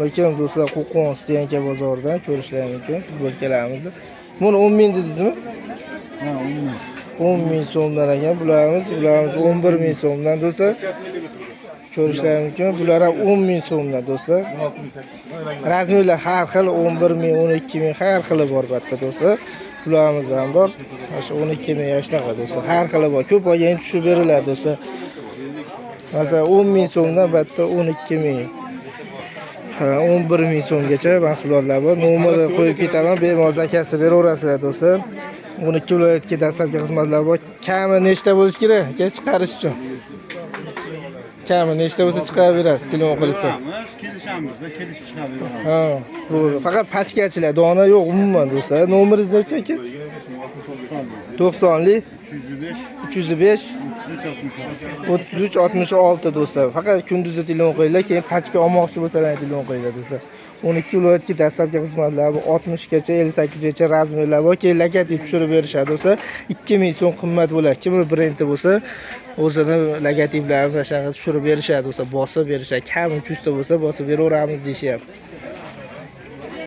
Lekin do'stlar, Qo'qon Stiyanka bozoridan ko'rishlaringiz mumkin futbolkalarimizni. Buni 10 ming dedingizmi? Ha, 10 ming. 10 ming so'mdan ekan bularimiz 11 ming so'mdan do'stlar. Ko'rishlaringiz mumkin. Bular ham 10 ming so'mdan do'stlar. Razmerlar har xil 11 ming, 12 ming har xili bor batda do'stlar. Bularimiz ham bor. Mana 12 ming yoshlar do'stlar. Har xili bor. Ko'p olgan tushib beriladi do'stlar. Masalan 10 ming so'mdan batda 12 ming. 11 ming so'mgacha mahsulotlar bor. Nomerni qo'yib ketaman, bemalol zakasi beraverasizlar do'stlar. 12 viloyatga dastlabki xizmatlar bor. Kami nechta bo'lish kerak? Chiqarish uchun. Kami nechta bo'lsa chiqarib berasiz, telefon qilsa. Kelishamizda kelishib chiqarib Ha, bo'ldi. Faqat pachkachilar, dona yo'q umuman do'stlar. Nomeringiz necha ekan? 90lik 305 3366 do'stlar. Faqat kunduzi telefon qo'yinglar, keyin pachka olmoqchi bo'lsalar telefon qo'yinglar do'stlar. 12 viloyatga dastlabki xizmatlar bor, 60 gacha, 58 gacha razmerlar bor. Keyin logotiп tushirib berishadi do'stlar. 2000 so'm qimmat bo'ladi. Kim brendi bo'lsa, o'zini logotiplarni tashqariga tushirib berishadi do'stlar. Bosib berishadi. Kam 300 ta bo'lsa, bosib beraveramiz deyishyapti.